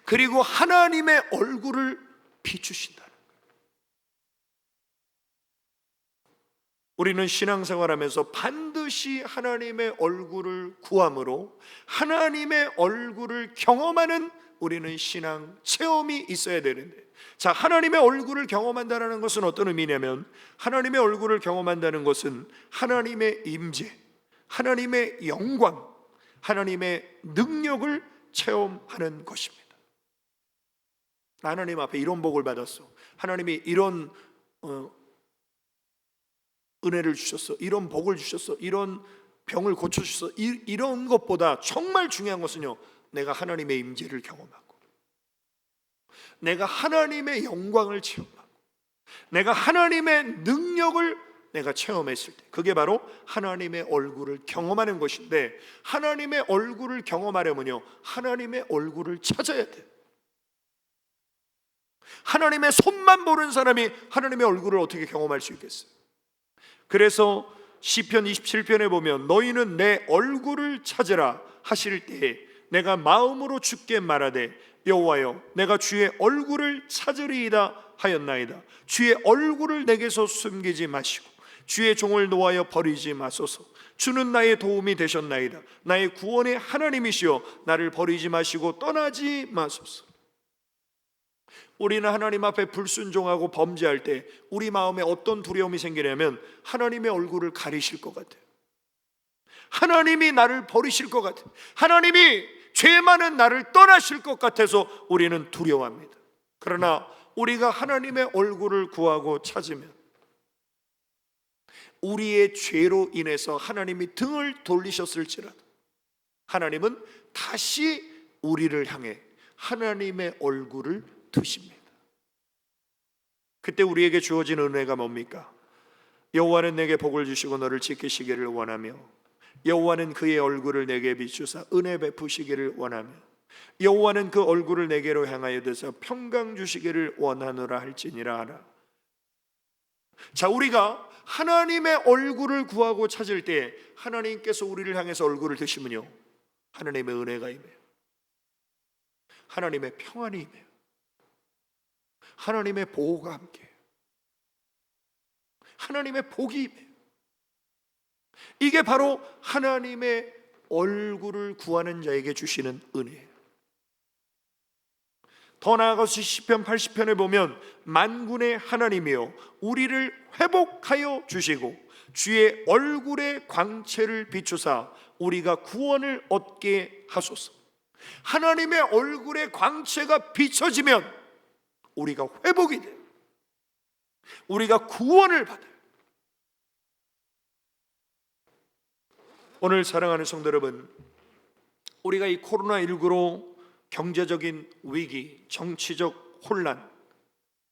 그리고 하나님의 얼굴을 비추신다. 우리는 신앙생활하면서 반드시 하나님의 얼굴을 구함으로 하나님의 얼굴을 경험하는 우리는 신앙 체험이 있어야 되는데, 자, 하나님의 얼굴을 경험한다는 것은 어떤 의미냐면, 하나님의 얼굴을 경험한다는 것은 하나님의 임재, 하나님의 영광, 하나님의 능력을 체험하는 것입니다. 하나님 앞에 이런 복을 받았어, 하나님이 이런 은혜를 주셨어, 이런 복을 주셨어, 이런 병을 고쳐주셨어, 이런 것보다 정말 중요한 것은요, 내가 하나님의 임재를 경험하고, 내가 하나님의 영광을 체험하고, 내가 하나님의 능력을 내가 체험했을 때, 그게 바로 하나님의 얼굴을 경험하는 것인데, 하나님의 얼굴을 경험하려면요, 하나님의 얼굴을 찾아야 돼. 하나님의 손만 보는 사람이 하나님의 얼굴을 어떻게 경험할 수 있겠어요? 그래서 시편 27편에 보면 너희는 내 얼굴을 찾으라 하실 때에 내가 마음으로 주께 말하되, 여호와여, 내가 주의 얼굴을 찾으리이다 하였나이다. 주의 얼굴을 내게서 숨기지 마시고 주의 종을 노하여 버리지 마소서. 주는 나의 도움이 되셨나이다. 나의 구원의 하나님이시여, 나를 버리지 마시고 떠나지 마소서. 우리는 하나님 앞에 불순종하고 범죄할 때 우리 마음에 어떤 두려움이 생기냐면, 하나님의 얼굴을 가리실 것 같아요. 하나님이 나를 버리실 것 같아요. 하나님이 죄 많은 나를 떠나실 것 같아서 우리는 두려워합니다. 그러나 우리가 하나님의 얼굴을 구하고 찾으면, 우리의 죄로 인해서 하나님이 등을 돌리셨을지라도 하나님은 다시 우리를 향해 하나님의 얼굴을 드십니다. 그때 우리에게 주어진 은혜가 뭡니까? 여호와는 내게 복을 주시고 너를 지키시기를 원하며, 여호와는 그의 얼굴을 내게 비추사 은혜 베푸시기를 원하며, 여호와는 그 얼굴을 내게로 향하여 드사 평강 주시기를 원하노라 할지니라 하라. 자, 우리가 하나님의 얼굴을 구하고 찾을 때 하나님께서 우리를 향해서 얼굴을 드시면요, 하나님의 은혜가 임해요. 하나님의 평안이 임해요. 하나님의 보호가 함께해요. 하나님의 복이 임해요. 이게 바로 하나님의 얼굴을 구하는 자에게 주시는 은혜예요. 더 나아가서 시편 80편에 보면 만군의 하나님이여 우리를 회복하여 주시고 주의 얼굴의 광채를 비추사 우리가 구원을 얻게 하소서. 하나님의 얼굴의 광채가 비춰지면 우리가 회복이 돼요. 우리가 구원을 받아요. 오늘 사랑하는 성도 여러분, 우리가 이 코로나19로 경제적인 위기, 정치적 혼란,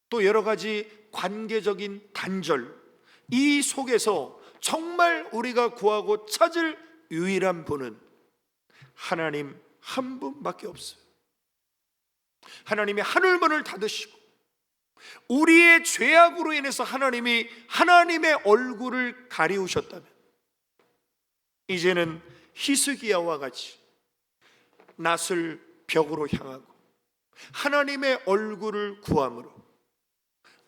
또 여러 가지 관계적인 단절, 이 속에서 정말 우리가 구하고 찾을 유일한 분은 하나님 한 분밖에 없어요. 하나님이 하늘문을 닫으시고 우리의 죄악으로 인해서 하나님이 하나님의 얼굴을 가리우셨다면, 이제는 히스기야와 같이 낫을 벽으로 향하고 하나님의 얼굴을 구함으로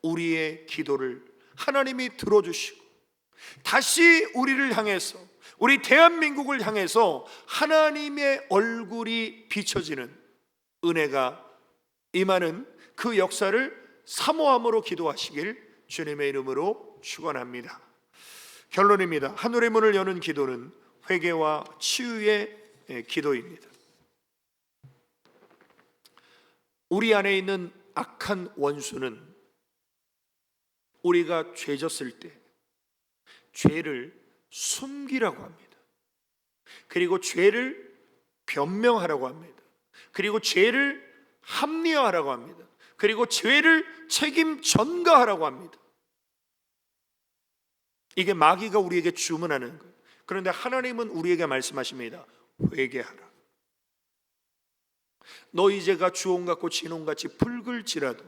우리의 기도를 하나님이 들어주시고 다시 우리를 향해서, 우리 대한민국을 향해서 하나님의 얼굴이 비춰지는 은혜가 임하는 그 역사를 사모함으로 기도하시길 주님의 이름으로 축원합니다. 결론입니다. 하늘의 문을 여는 기도는 회개와 치유의 기도입니다. 우리 안에 있는 악한 원수는 우리가 죄졌을 때 죄를 숨기라고 합니다. 그리고 죄를 변명하라고 합니다. 그리고 죄를 합리화하라고 합니다. 그리고 죄를 책임 전가하라고 합니다. 이게 마귀가 우리에게 주문하는 거예요. 그런데 하나님은 우리에게 말씀하십니다. 회개하라. 너희 죄가 주홍같고 진홍같이 붉을지라도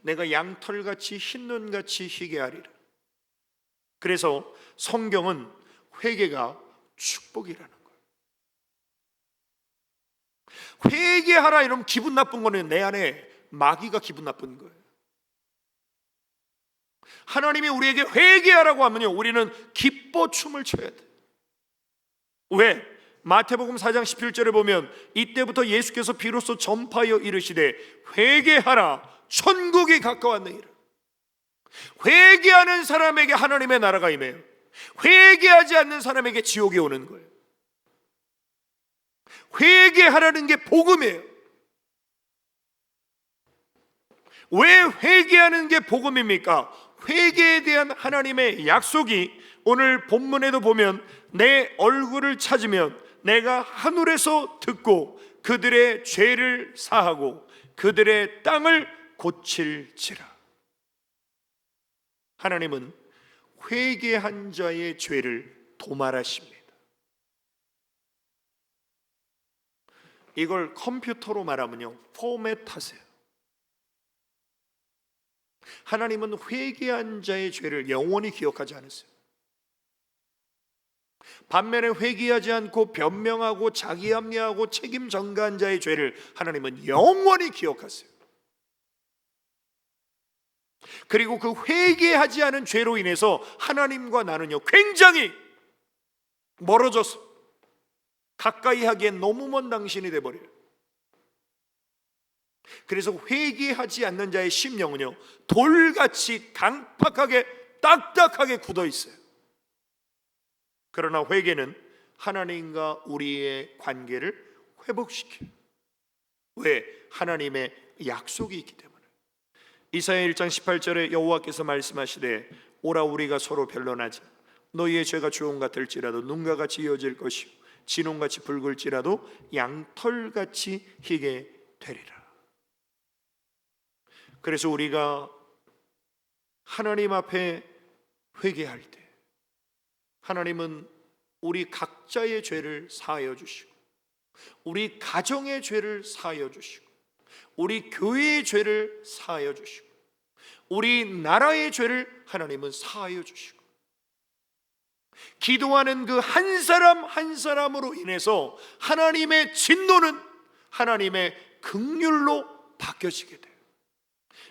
내가 양털같이 흰눈같이 희게 하리라. 그래서 성경은 회개가 축복이라는 거예요. 회개하라 이러면 기분 나쁜 거는 내 안에 마귀가 기분 나쁜 거예요. 하나님이 우리에게 회개하라고 하면요, 우리는 기뻐 춤을 춰야 돼. 왜? 마태복음 4장 17절에 보면 이때부터 예수께서 비로소 전파하여 이르시되 회개하라 천국이 가까웠느니라. 회개하는 사람에게 하나님의 나라가 임해요. 회개하지 않는 사람에게 지옥이 오는 거예요. 회개하라는 게 복음이에요. 왜 회개하는 게 복음입니까? 회개에 대한 하나님의 약속이 오늘 본문에도 보면 내 얼굴을 찾으면 내가 하늘에서 듣고 그들의 죄를 사하고 그들의 땅을 고칠지라. 하나님은 회개한 자의 죄를 도말하십니다. 이걸 컴퓨터로 말하면요, 포맷하세요. 하나님은 회개한 자의 죄를 영원히 기억하지 않으세요. 반면에 회개하지 않고 변명하고 자기 합리하고 책임 전가한 자의 죄를 하나님은 영원히 기억하세요. 그리고 그 회개하지 않은 죄로 인해서 하나님과 나는요 굉장히 멀어져서 가까이 하기엔 너무 먼 당신이 돼버려요. 그래서 회개하지 않는 자의 심령은요 돌같이 강팍하게 딱딱하게 굳어 있어요. 그러나 회개는 하나님과 우리의 관계를 회복시켜요. 왜? 하나님의 약속이 있기 때문에. 이사야 1장 18절에 여호와께서 말씀하시되 오라 우리가 서로 변론하자. 너희의 죄가 주홍 같을지라도 눈과 같이 이어질 것이요 진홍같이 붉을지라도 양털같이 희게 되리라. 그래서 우리가 하나님 앞에 회개할 때 하나님은 우리 각자의 죄를 사하여 주시고 우리 가정의 죄를 사하여 주시고 우리 교회의 죄를 사하여 주시고 우리 나라의 죄를 하나님은 사하여 주시고 기도하는 그 한 사람 한 사람으로 인해서 하나님의 진노는 하나님의 긍휼로 바뀌어지게 돼요.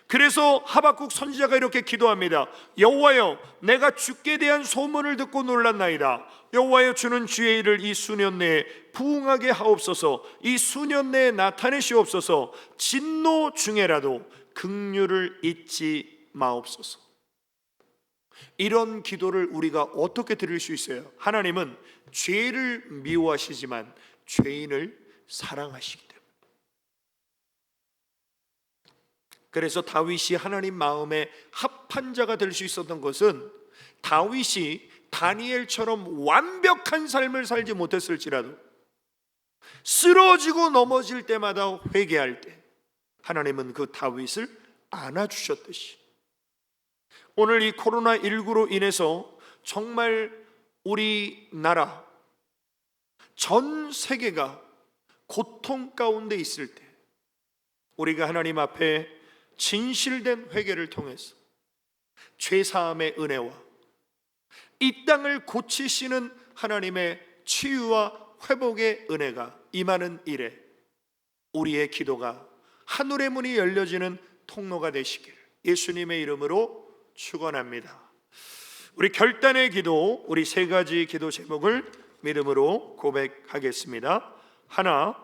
그래서 하박국 선지자가 이렇게 기도합니다. 여호와여 내가 주께 대한 소문을 듣고 놀랐나이다. 여호와여 주는 주의 일을 이 수년 내에 부응하게 하옵소서. 이 수년 내에 나타내시옵소서. 진노 중에라도 긍휼을 잊지 마옵소서. 이런 기도를 우리가 어떻게 드릴 수 있어요? 하나님은 죄를 미워하시지만 죄인을 사랑하시기 때문에. 그래서 다윗이 하나님 마음에 합한 자가 될 수 있었던 것은 다윗이 다니엘처럼 완벽한 삶을 살지 못했을지라도 쓰러지고 넘어질 때마다 회개할 때 하나님은 그 다윗을 안아주셨듯이 오늘 이 코로나19로 인해서 정말 우리나라 전 세계가 고통 가운데 있을 때 우리가 하나님 앞에 진실된 회개를 통해서 죄사함의 은혜와 이 땅을 고치시는 하나님의 치유와 회복의 은혜가 임하는 일에 우리의 기도가 하늘의 문이 열려지는 통로가 되시기를 예수님의 이름으로 축원합니다. 우리 결단의 기도, 우리 세 가지 기도 제목을 믿음으로 고백하겠습니다. 하나,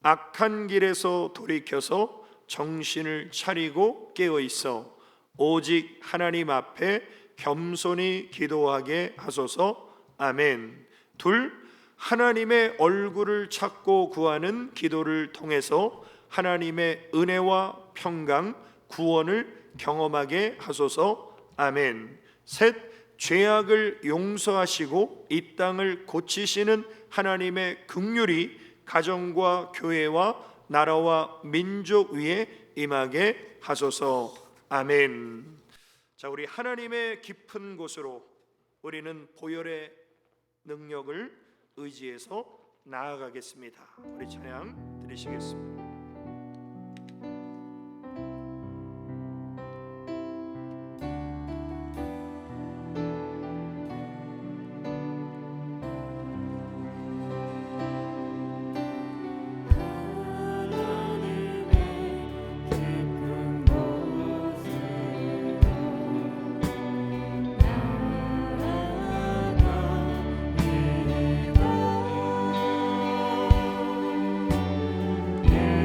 악한 길에서 돌이켜서 정신을 차리고 깨어 있어 오직 하나님 앞에 겸손히 기도하게 하소서. 아멘. 둘, 하나님의 얼굴을 찾고 구하는 기도를 통해서 하나님의 은혜와 평강, 구원을 경험하게 하소서. 아멘. 셋, 죄악을 용서하시고 이 땅을 고치시는 하나님의 긍휼이 가정과 교회와 나라와 민족 위에 임하게 하소서. 아멘. 자, 우리 하나님의 깊은 곳으로 우리는 보혈의 능력을 의지해서 나아가겠습니다. 우리 찬양 드리시겠습니다. 내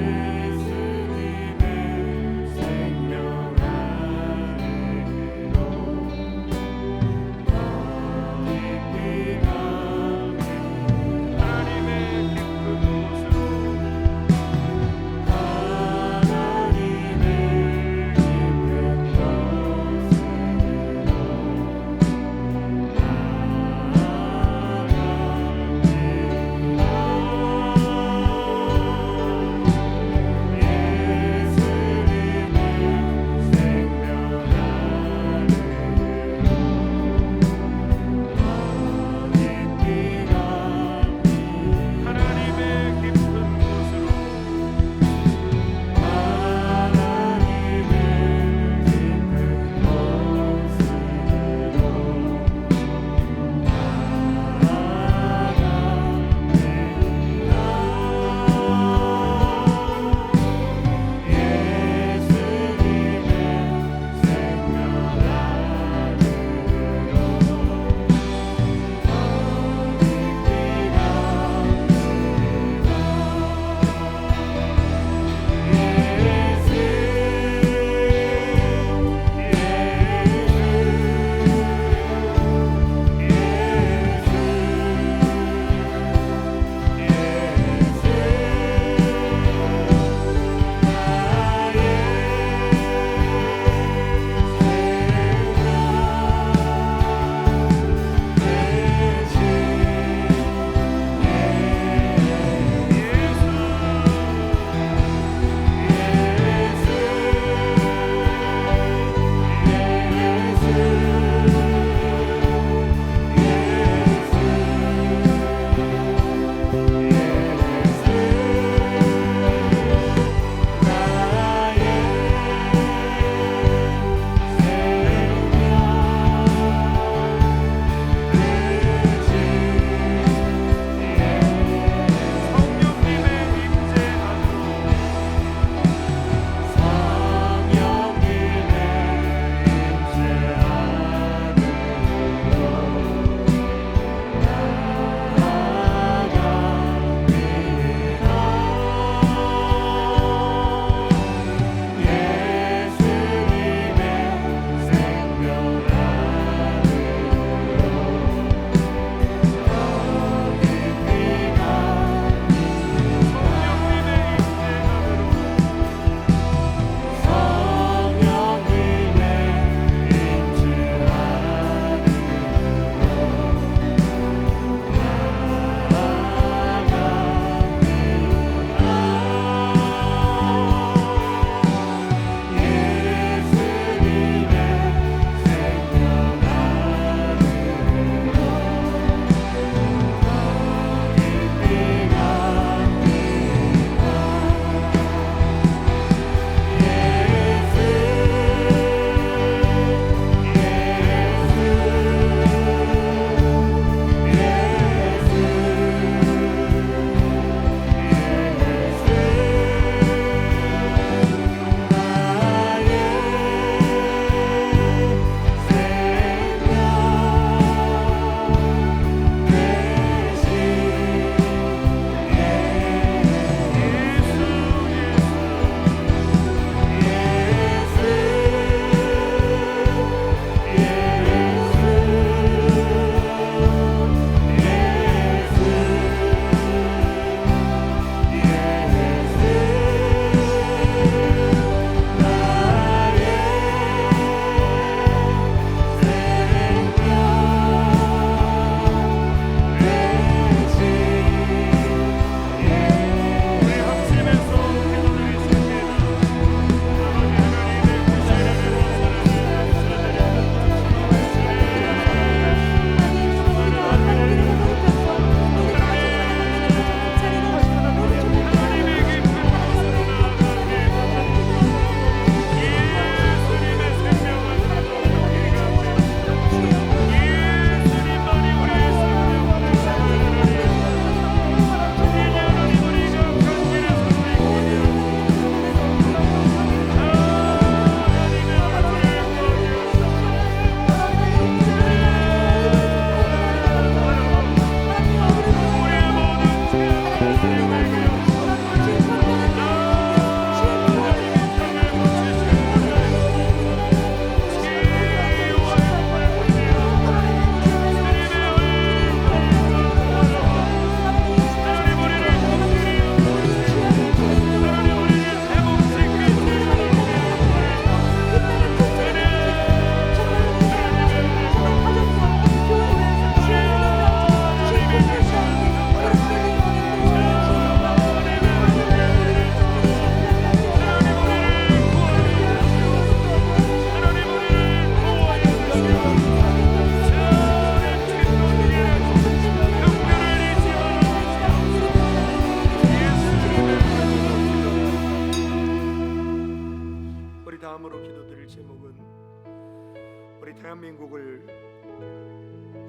우리 대한민국을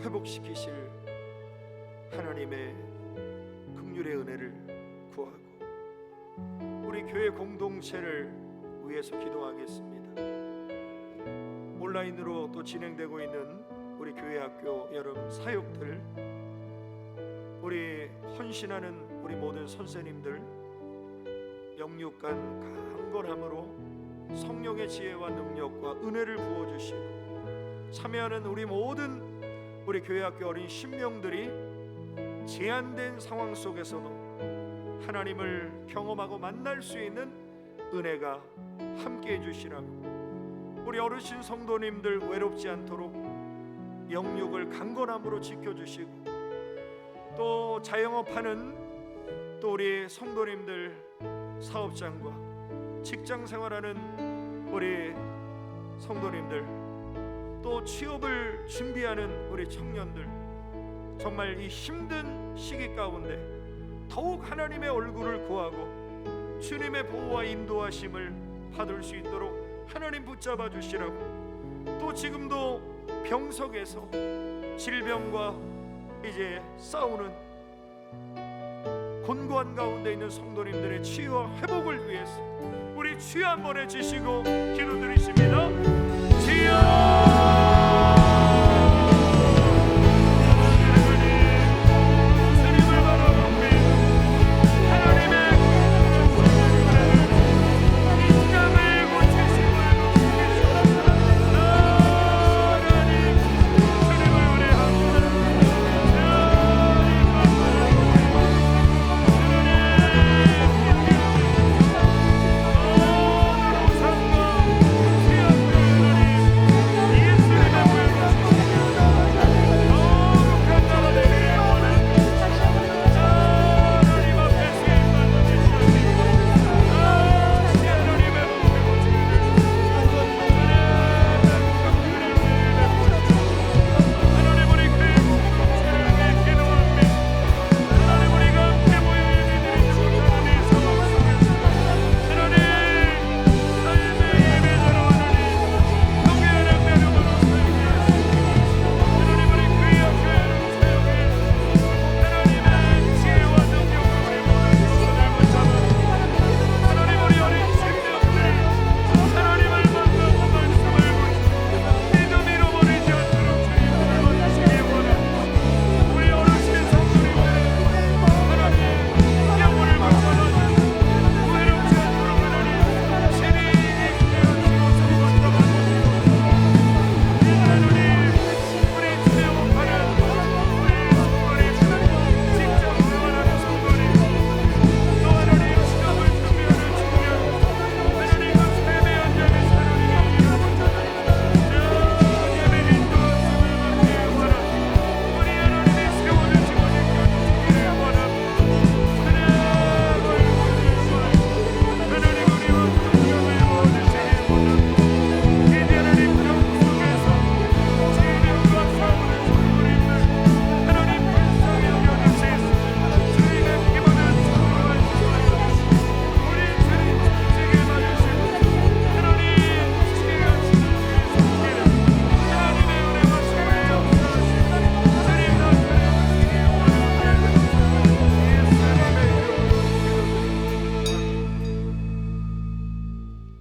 회복시키실 하나님의 긍휼의 은혜를 구하고 우리 교회 공동체를 위해서 기도하겠습니다. 온라인으로 또 진행되고 있는 우리 교회 학교 여름 사역들, 우리 헌신하는 우리 모든 선생님들 영육간 강건함으로 성령의 지혜와 능력과 은혜를 부어주시고 참여하는 우리 모든 우리 교회 학교 어린 신명들이 제한된 상황 속에서도 하나님을 경험하고 만날 수 있는 은혜가 함께 해주시라고, 우리 어르신 성도님들 외롭지 않도록 영육을 강건함으로 지켜주시고, 또 자영업하는 또 우리 성도님들, 사업장과 직장 생활하는 우리 성도님들, 또 취업을 준비하는 우리 청년들, 정말 이 힘든 시기 가운데 더욱 하나님의 얼굴을 구하고 주님의 보호와 인도하심을 받을 수 있도록 하나님 붙잡아 주시라고, 또 지금도 병석에서 질병과 이제 싸우는 곤고한 가운데 있는 성도님들의 치유와 회복을 위해서 우리 주여 한번 해주시고 기도드리십니다. 주여,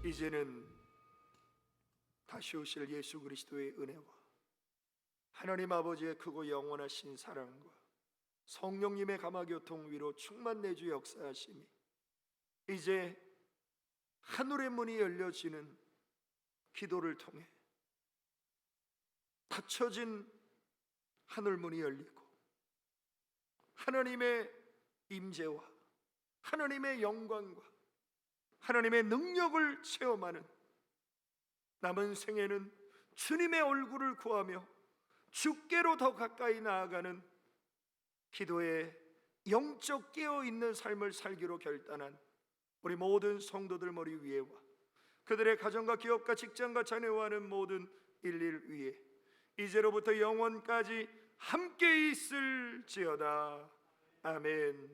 이제는 다시 오실 예수 그리스도의 은혜와 하나님 아버지의 크고 영원하신 사랑과 성령님의 감화교통 위로 충만 내주 역사하심이 이제 하늘의 문이 열려지는 기도를 통해 닫혀진 하늘문이 열리고 하나님의 임재와 하나님의 영광과 하나님의 능력을 체험하는 남은 생애는 주님의 얼굴을 구하며 주께로 더 가까이 나아가는 기도에 영적 깨어있는 삶을 살기로 결단한 우리 모든 성도들 머리 위에와 그들의 가정과 기업과 직장과 자녀와 하는 모든 일일 위에 이제로부터 영원까지 함께 있을지어다. 아멘.